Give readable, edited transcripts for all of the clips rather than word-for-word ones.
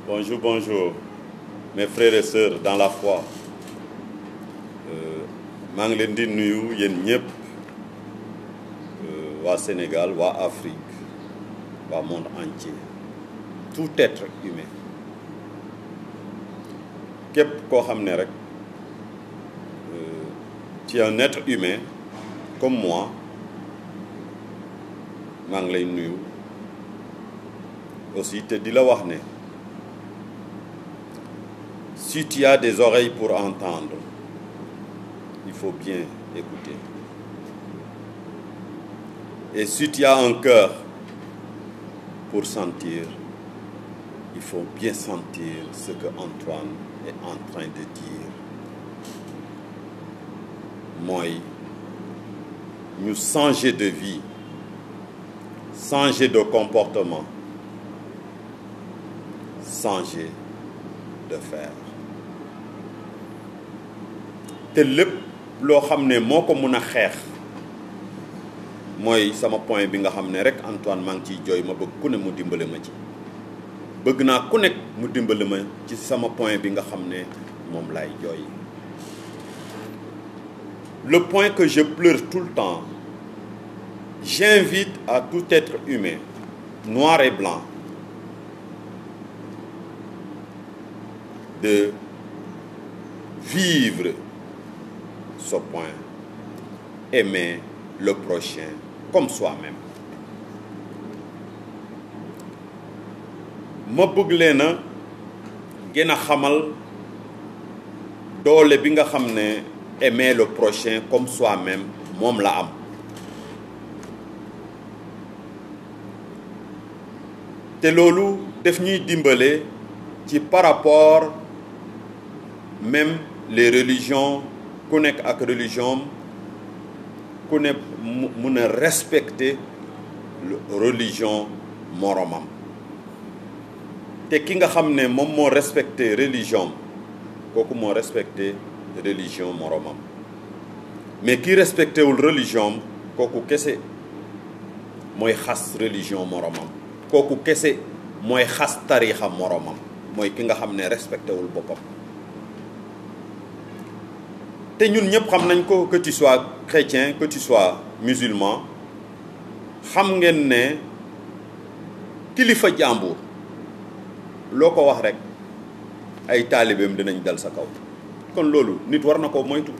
Bonjour, bonjour, mes frères et sœurs dans la foi. maa ngi leen di nuyu yéen ñëpp waa Sénégal waa Afrique waa monde entier tout être humain képp koo xam ne rek tu es un être humain comme moi maa ngi lay nuyu aussi te di la wax ne si tu as des oreilles pour entendre, il faut bien écouter. Et si tu as un cœur pour sentir, il faut bien sentir ce que Antoine est en train de dire. Mooy ñu changer de vie, changer de comportement, changer de faire. te lépp loo xam ne moo ko mun a xeex mooy sama point bi nga xam ne rek Antoine maa ngi ciy jooy ma bëgg ku ne mu dimbale ma ci bëgg naa ku nekk mu dimbale ma ci sama point bi nga xam ne moom laay jooy. Le point que je pleure tout le temps, j'invite à tout être humain, noir et blanc, de vivre ce point, aimer le prochain comme soi-même. ma bëgg leen a gën a xamal doole bi nga xam ne aimer le prochain comme soi-même moom la am. te loolu def ñuy dimbale ci par rapport même les religions ku nekk ak religion ku ne mun a respecter religion moromam te ki nga xam ne moom moo respecter religion kooku moo respecter religion moromam mais ki respecté wul religion kooku kese mooy xas religion moromam kooku kese mooy xas tariixa moromam mooy ki nga xam ne respecté wul boppam. te ñun ñëpp xam nañ ko que tu sois chrétien que tu sois musulman xam ngeen ne kilifa jàmbur loo ko wax rek ay taalibeem dinañ dal sa kaw kon loolu nit war na ko moytu.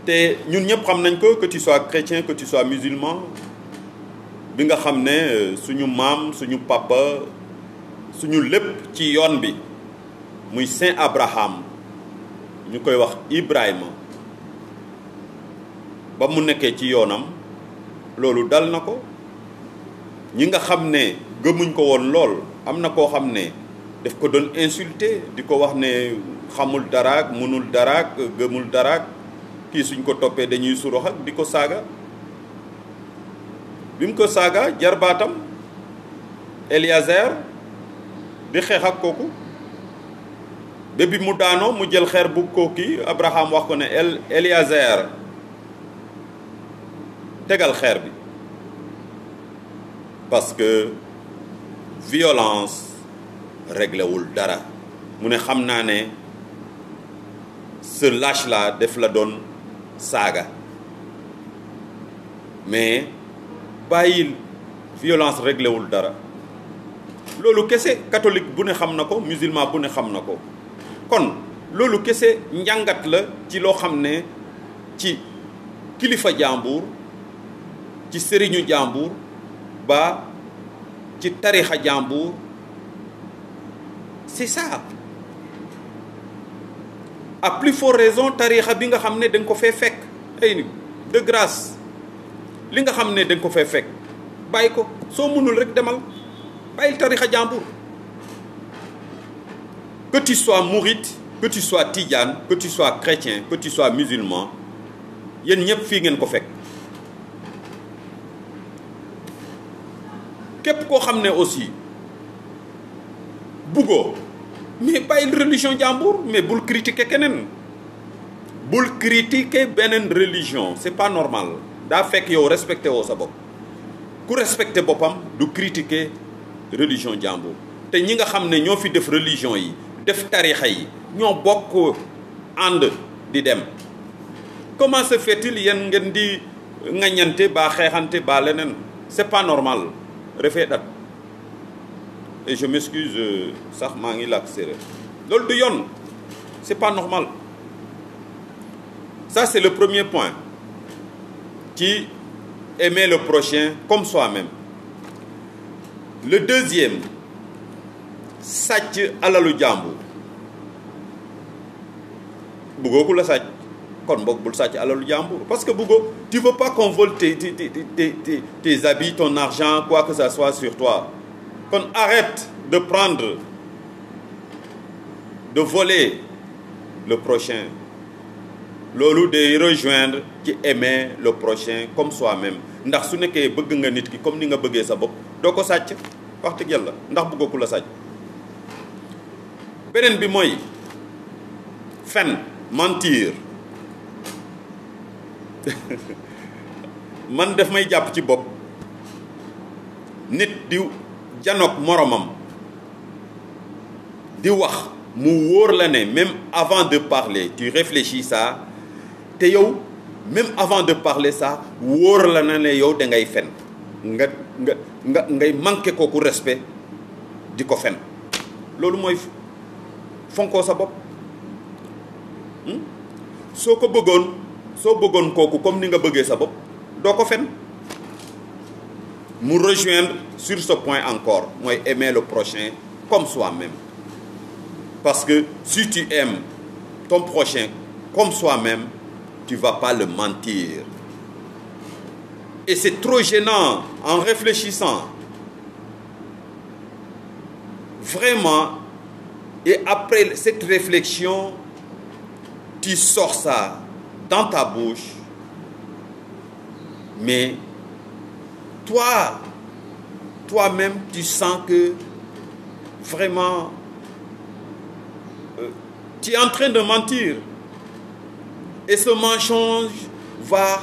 te ñun ñëpp xam nañ ko que tu sois chrétien que tu sois musulman bi nga xam ne suñu maam suñu papa suñu lépp ci yoon bi muy Saint Abraham ñu koy wax Ibrahima ba mu nekkee ci yoonam loolu dal na ko ñi nga xam ne gëmuñ ko woon lool am na koo xam ne daf ko doon insulter di ko wax ne xamul daraak mënul daraak gëmul daraak kii suñ ko toppee dañuy surox ak di ko saaga bi mu ko saaga jarbaatam Eliezer di xeex ak kooku ba bi mu daanoo mu jël xeer bu kooki Abraham wax ko ne Eliezer tegal xeer bi parce que violence réglé wul dara mu ne xam naa ne ce lâche là def la doon saaga mais bàyyil violence réglé wul dara loolu kese catholique bu ne xam na ko musulman bu ne xam na ko kon loolu kese njàngat la ci loo xam ne ci kilifa jàmbur ci sëriñu jàmbur ba ci tarixa jàmbur c'est ça à plus forte raison tarixa bi nga xam ne da nga ko fee fekk ay de grâce li nga xam ne da nga ko fee fekk bàyyi ko soo mënul rek demal bàyyil tarixa jàmbur que tu sois mouride que tu sois tidiane que tu sois chrétien que tu sois musulman yéen ñëpp fii ngeen ko fekk képp koo xam ne aussi buggoo mais bàyyil religion jàmbur mais bul critiquer keneen bul critiquer beneen religion c'est pas normal daa fekk yow respecté woo sa bopp ku respecté boppam du critiquer religion jàmbur te ñi nga xam ne ñoo fi def religion yi def tarixa yi ñoo bokk ànd di dem comment se fait-il yéen ngeen di ŋaññante baa xeexante baa leneen c'est pas normal refee dat et je m'excuse sax maa ngi làkk séeréer loolu du yoon c'est pas normal ça c'est le premier point ci aimer le prochain comme soi-même le deuxième sàcc alalu jàmbur bëggoo ku la sàcc kon boog bul sàcc alalu jàmbur parce que bëggoo tu veux pas qu'on vole tes habits ton argent quoi que ça soit sur toi kon arrête de prendre de voler le prochain loolu day rejoindre ci aimer le prochain comme soi-même ndax su nekkee bëgg nga nit ki comme ni nga bëggee sa bopp doo ko sàcc wax dëgg yàlla ndax bëggoo ku la sàcc beneen bi mooy fen mentir man daf may jàpp ci bopp nit di janoog moromam di wax mu wóor la ne même avant de parler tu réfléchis ça te yow même avant de parler ça wóor la na ne yow da ngay fen ngay manqué kooku respect di ko fen loolu mooy fonkoo sa bopp soo bëggoon kooku comme ni nga bëggee sa bopp doo ko fen mu rejoindre sur ce point encore mooy aimer le prochain comme soi-même parce que si tu aimes ton prochain comme soi-même tu vas pas le mentir et c'est trop gênant en réfléchissant vraiment et après cette réflexion tu sors ça dans ta bouche mais toi-même tu sens que vraiment tu es en train de mentir et ce mensonge va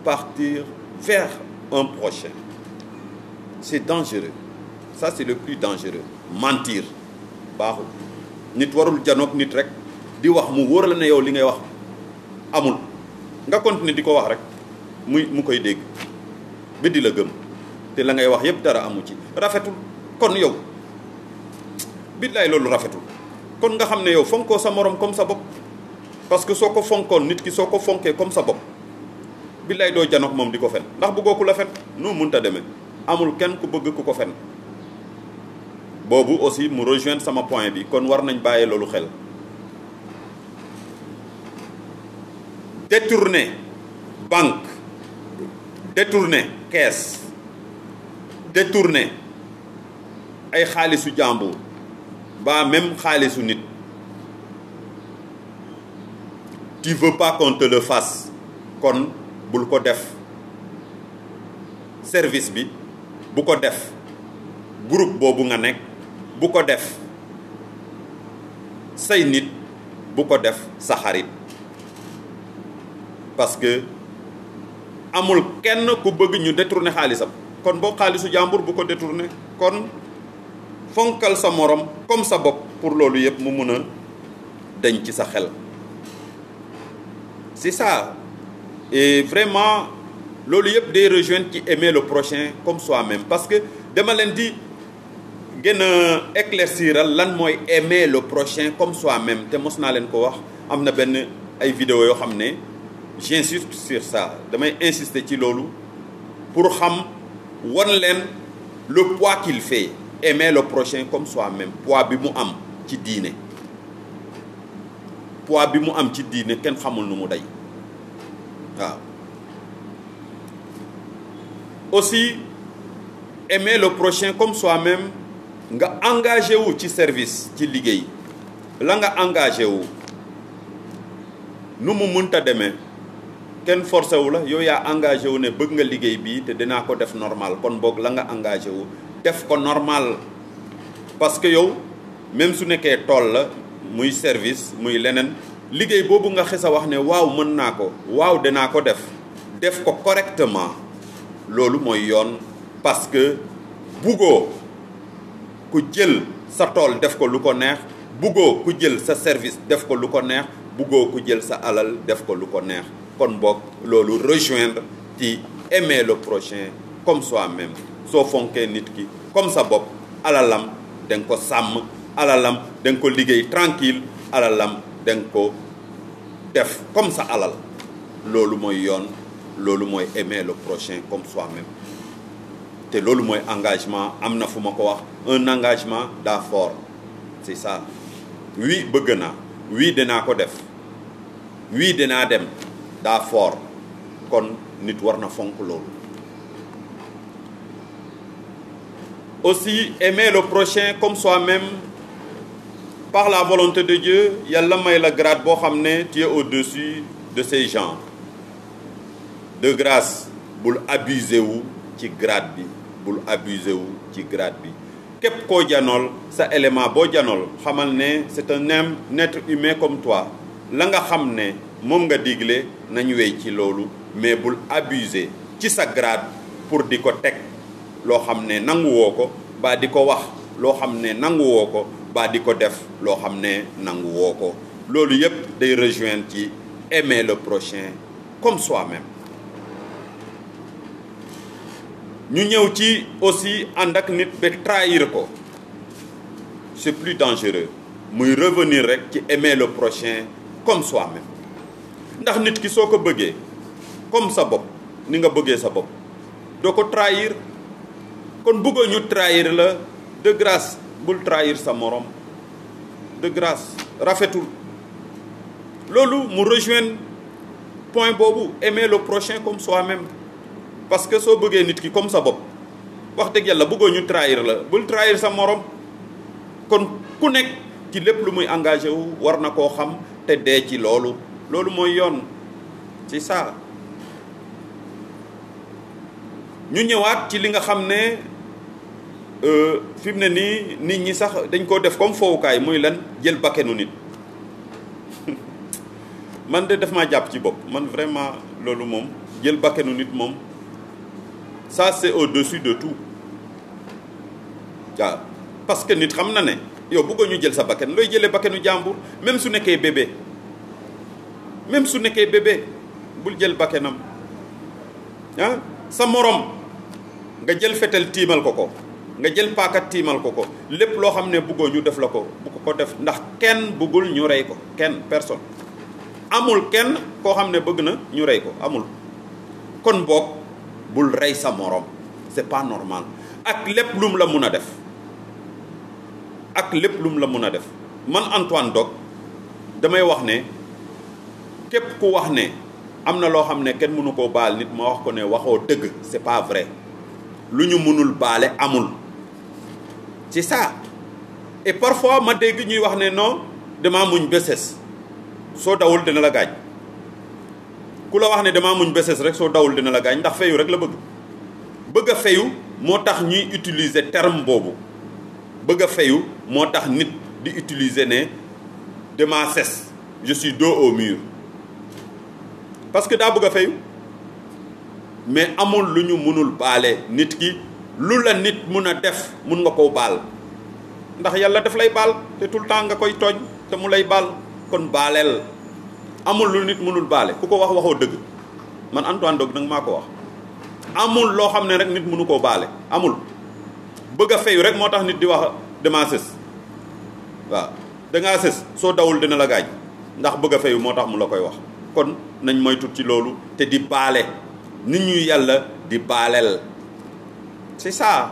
partir vers un prochain. C'est dangereux. Ça c'est le plus dangereux. Mentir baaxul nit warul janoog nit rek di wax mu wóor la ne yow li ngay wax amul nga continuer di ko wax rek mu koy dégg ba di la gëm te la ngay wax yépp dara amu ci rafetul kon yow billaay loolu rafetul kon nga xam ne yow fonkoo sa morom comme sa bopp parce que soo ko fonkoon nit ki soo ko fonkee comme sa bopp billaay doo janoog moom di ko fen ndax bëggoo ku la fen nu mënta demee amul kenn ku bëgg ku ko fen boobu aussi mu rejoindre sama point bi kon war nañ bàyyi loolu xel détourner banque détourner caisse détourner ay xaalisu jàmbur ba même xaalisu nit tu veux pas qu'on te le fasse kon bul ko def service bi bu ko def groupe boobu nga nekk bu ko def say nit bu ko def sa xarit parce que amul kenn ku bëgg ñu détourner xaalisam kon boo xaalisu jàmbur bu ko détourner kon fonkal sa morom comme sa bopp pour loolu yëpp mu mun a dañ ci sa xel c'est ça et vraiment loolu yëpp day rejoindre ci aimer le prochain comme soi-même parce que dama leen di gën a éclairciral lan mooy aimer le prochain comme soi-même te mos naa leen ko wax am na benn ay vidéo yoo xam ne j'insiste sur ça damay insister ci loolu pour xam wan leen le poids qu'il fait aimer le prochain comme soi-même poids bi mu am ci diine poids bi mu am ci diine kenn xamul nu mu day waaw aussi aimer le prochain comme soi-même nga engagé wu ci service ci liggéey la nga engagé wu nu mu mënta demee kenn forcé wu la yow yaa engagé wu ne bëgg nga liggéey bii te dinaa ko def normal kon boog la nga engagé wu def ko normal parce que yow même su nekkee tool la muy service muy leneen liggéey boobu nga xes a wax ne waaw mën naa ko waaw dinaa ko def ko correctement loolu mooy yoon parce que buggoo ku jël sa tool def ko lu ko neex buggoo ku jël sa service def ko lu ko neex buggoo ku jël sa alal def ko lu ko neex kon boog loolu rejoindre ci aimer le prochain comme soi-même soo fonkee nit ki comme sa bopp alalam da nga ko sàmm alalam da nga ko liggéey tranquille alalam da nga ko def comme sa alal loolu mooy yoon loolu mooy aimer le prochain comme soi-même te loolu mooy engagement am na fu ma ko wax un engagement daa fort c'est ça oui bëgg naa oui dinaa ko def oui dinaa dem daa fort kon nit war na fonk loolu aussi aimer le prochain comme soi-même par la volonté de Dieu yàlla may la grade boo xam ne tu es au-dessus de ces gens de grâce bul abuser wu ci grade bi bul abuser wu ci grade bi képp koo janool sa élément boo janool xamal ne c'est un être humain comme toi la nga xam ne moom nga digle nañ wey ci loolu mais bul abuser ci sa grade pour di ko teg loo xam ne nanguwoo ko baa di ko wax loo xam ne nanguwoo ko baa di ko def loo xam ne nanguwoo ko loolu yépp day rejoindre ci aimer le prochain comme soi-même ñu ñëw ci aussi ànd ak nit ba trahir ko c'est plus dangereux muy revenir rek ci aimer le prochain comme soi-même ndax nit ki soo ko bëggee comme sa bopp ni nga bëggee sa bopp doo ko trahir kon bëggoo ñu trahir la de grâce bul trahir sa morom de grâce rafetul loolu mu rejoindre point boobu aimer le prochain comme soi-même parce que soo bëggee nit ki comme sa bopp wax dëgg yàlla bëggoo ñu trahir la bul trahir sa morom kon ku nekk ci lépp lu muy engagé wu war na koo xam te dee ci loolu loolu mooy yoon c'est ça ñu ñëwaat ci li nga xam ne fi mu ne nii nit ñi sax dañ koo def comme fowukaay muy lan jël bakkenu nit man de def maa jàpp ci bopp man vraiment loolu moom jël bakkenu nit moom ça c'est au-dessus de tout waaw parce que nit xam na ne yow bëggoo ñu jël sa bakken looy jëlee bakkenu jàmbur même su nekkee bébé même su nekkee bébé bul jël bakkenam ah sa morom nga jël fetel tiimal ko nga jël paakat tiimal ko lépp loo xam ne bëggoo ñu def la ko bu ko def ndax kenn bëggul ñu rey ko kenn personne amul kenn koo xam ne bëgg na ñu rey ko amul kon boog bul rey sa morom c'est pas normal ak lépp lum la mun a def ak lépp lum la mun a def man Antoine Dock damay wax ne képp ku wax ne am na loo xam ne kenn mënu koo baal nit ma wax ko ne waxoo dëgg c'est pas vrai lu ñu mënul baale amul c'est ça et parfois ma dégg ñuy wax ne non damaa muñ béses soo dawul dina la gaañ ku la wax ne damaa muñ béses rek soo dawul dina la gaañ ndax fayu rek la bëgg a fayu moo tax ñuy utiliser terme boobu bëgg a fayu moo tax nit di utiliser ne damaa ses je suis dos au mur parce que daa bëgg a fayu mais amul lu ñu mënul baale nit ki lu la nit mun a def mun nga koo baal ndax yàlla daf lay baal te tout le temps nga koy tooñ te mu lay baal kon baaleel amul lu nit mënul baale ku ko wax waxoo dëgg man Antoine Dock nag maa ko wax amul loo xam ne rek nit mënu koo baale amul bëgg a fayu rek moo tax nit di wax damaa sës waaw dangaa sës soo dawul dina la gaañ ndax bëgg a fayu moo tax mu la koy wax kon nañ moytu ci loolu te di baale nit ñu yàlla di baaleel c'est ça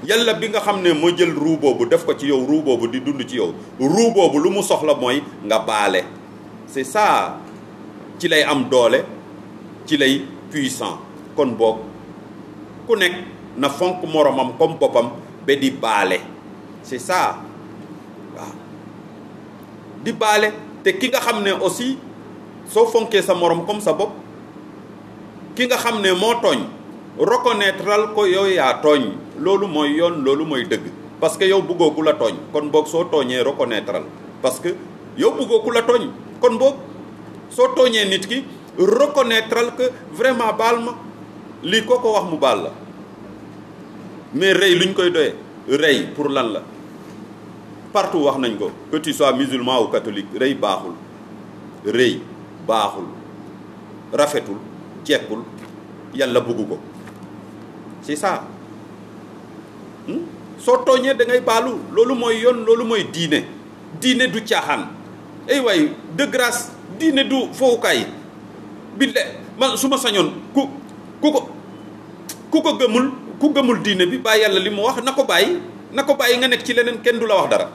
yàlla bi nga xam ne moo jël ruu boobu def ko ci yow ruu boobu di dund ci yow ruu boobu lu mu soxla mooy nga baale c'est ça ci lay am doole ci lay puissant kon boog ku nekk na fonk moromam comme boppam ba di baale c'est ça waaw di baale te ki nga xam ne aussi soo fonkee sa morom comme sa bopp ki nga xam ne moo tooñ reconnaîtral ko yow yaa tooñ loolu mooy yoon loolu mooy dëgg parce que yow bëggoo ku la tooñ kon boog soo tooñee reconnaîtral parce que yow bëggoo ku la tooñ kon boog soo tooñee nit ki reconnaîtral que vraiment baal ma lii koo ko wax mu baal la mais rëy luñ koy doyee rey pour lan la partout wax nañ ko que tu sois musulman ou catholique rey baaxul rëy baaxul rafetul jekkul yàlla bëggu ko c'est ça soo tooñee da ngay baalu loolu mooy yoon loolu mooy diine du caaxaan ay waay de grâce diine du fowukaay bi le man su ma sañoon ku gëmul diine bi bàyyi yàlla li mu wax na ko bàyyi nga nekk ci leneen kenn du la wax dara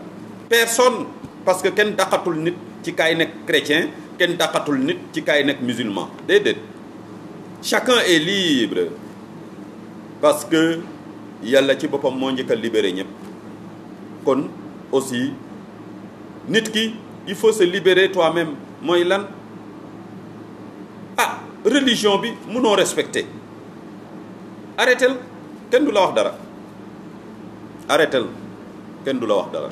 personne parce que kenn daqatul nit ci kaay nekk chrétien kenn daqatul nit ci kaay nekk musulman déedéet chacun est libre parce que yàlla ci boppam moo njëkk a libéré ñëpp kon aussi nit ki il faut se libérer toi-même mooy lan religion bi munoo respecter arrêtel kenn du la wax dara arrêtel kenn du la wax dara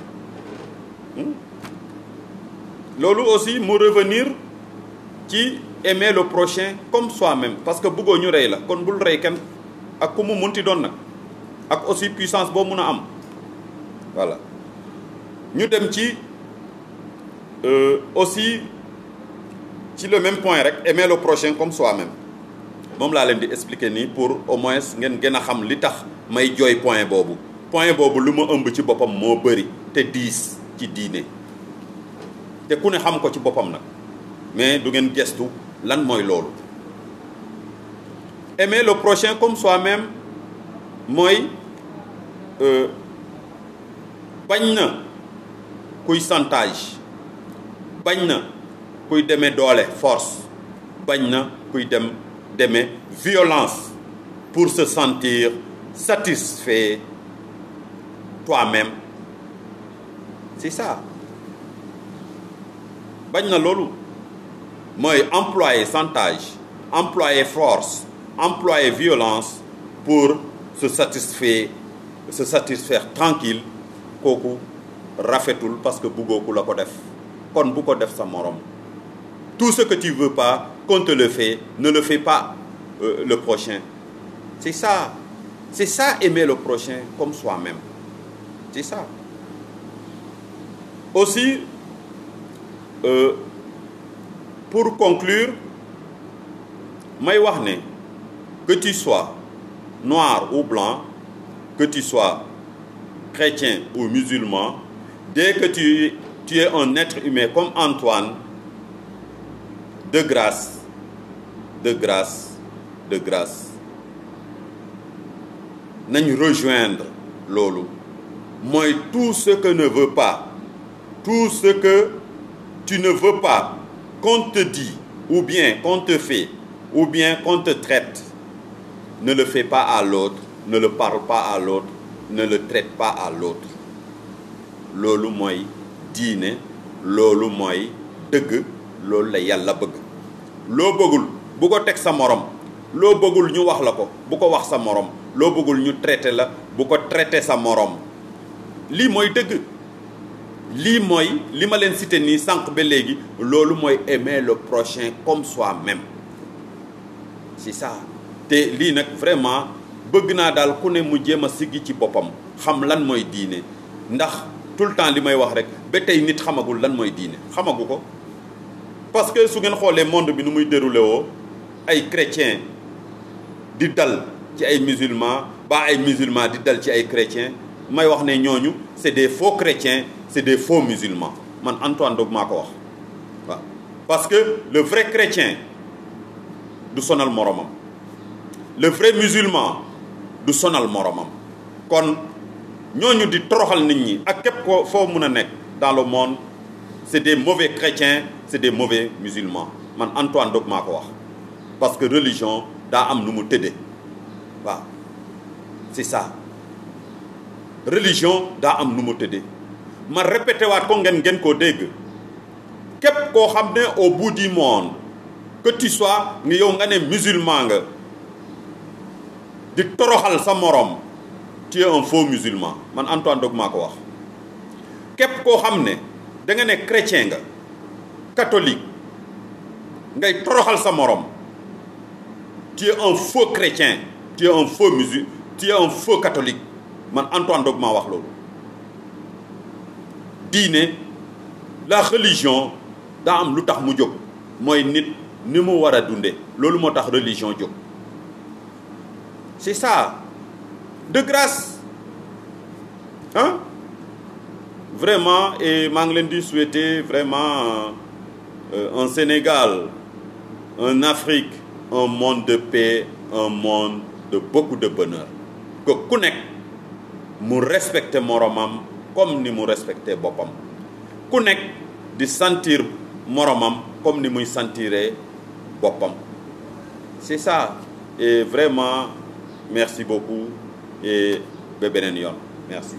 loolu aussi mu revenir ci aimer le prochain comme soi-même parce que bëggoo ñu rey la kon bul rey kenn ak ku mu munti doon nag ak aussi puissance boo mun a am voilà ñu dem ci aussi ci le même point rek aimer le prochain comme soi-même moom laa leen di expliquer nii pour au moins ngeen gën a xam li tax may jooy point boobu lu ma ëmb ci boppam moo bëri te diis ci diine te ku ne xam ko ci boppam nag mais du ngeen gestu lan mooy loolu aimer le prochain comme soi-même mooy bañ na kuy chantage bañ na kuy demee doole force bañ na kuy demee violence pour se sentir satisfait toi-même c'est ça bañ na loolu mooy employer chantage employer force employer violence pour se satisfaire tranquille kooku rafetul parce que bëggoo ku la ko def kon bu ko def sa morom tout ce que tu veux pas qu'on te le fait ne le fais pas le prochain c'est ça aimer le prochain comme soi-même c'est ça aussi pour conclure may wax ne que tu sois noir ou blanc que tu sois chrétien ou musulman dès que tu es un être humain comme Antoine de grâce nañ rejoindre loolu mooy tout ce que tu ne veux pas qu'on te dit ou bien qu'on te fait ou bien qu'on te traite ne le fais pas à l'autre ne le parle pas à l'autre ne le traite pas à l'autre loolu mooy diine loolu mooy dëgg loolu la yàlla bëgg loo bëggul bu ko teg sa morom loo bëggul ñu wax la ko bu ko wax sa morom loo bëggul ñu traité la bu ko traité sa morom lii mooy dëgg lii mooy li ma leen cité nii sànq ba léegi loolu mooy aimer le prochain comme soi-même c'est ça te lii nag vraiment bëgg naa daal ku ne mu jéem a siggi ci boppam xam lan mooy diine ndax tout le temps li may wax rek ba tey nit xamagul lan mooy diine xamagu ko parce que su ngeen xoolee monde bi nu muy déroulé woo ay chrétiens di dal ci ay musulmans ba ay musulmans di dal ci ay chrétiens may wax ne ñooñu c'est des faux chrétiens c'est des faux musulmans man Antoine Dogue maa ko wax waaw parce que le vrai chrétien du sonal moromam le vrai musulman du sonal moromam kon ñooñu di toroxal nit ñi ak képp ko foo mun a nekk dans le monde c'est des mauvais chrétiens c'est des mauvais musulmans man Antoine Dogue maa ko wax parce que religion daa am nu mu tëddee waaw c'est ça religion daa am nu mu tëddee ma répété waat ko ngeen koo dégg képp koo xam ne au bout du monde que tu sois nga yow nga ne musulman nga di toroxal sa morom tu es un faux musulman man Antoine Dogue maa ko wax képp koo xam ne da nga ne chrétien nga catholique ngay toroxal sa morom tu es un faux chrétien tu es un faux catholique man Antoine Dogma wax loolu diine la religion daa am lu tax mu jóg mooy nit ni mu war a dunde loolu moo tax religion jóg c'est ça de grâce hein vraiment et maa ngi leen di souhaiter vraiment un Sénégal un Afrique un monde de paix un monde de beaucoup de bonheur que ku nekk mu respecter moromam comme ni mu respecter boppam ku nekk di sentir moromam comme ni muy sentiree boppam c'est ça et vraiment merci beaucoup et ba beneen yoon merci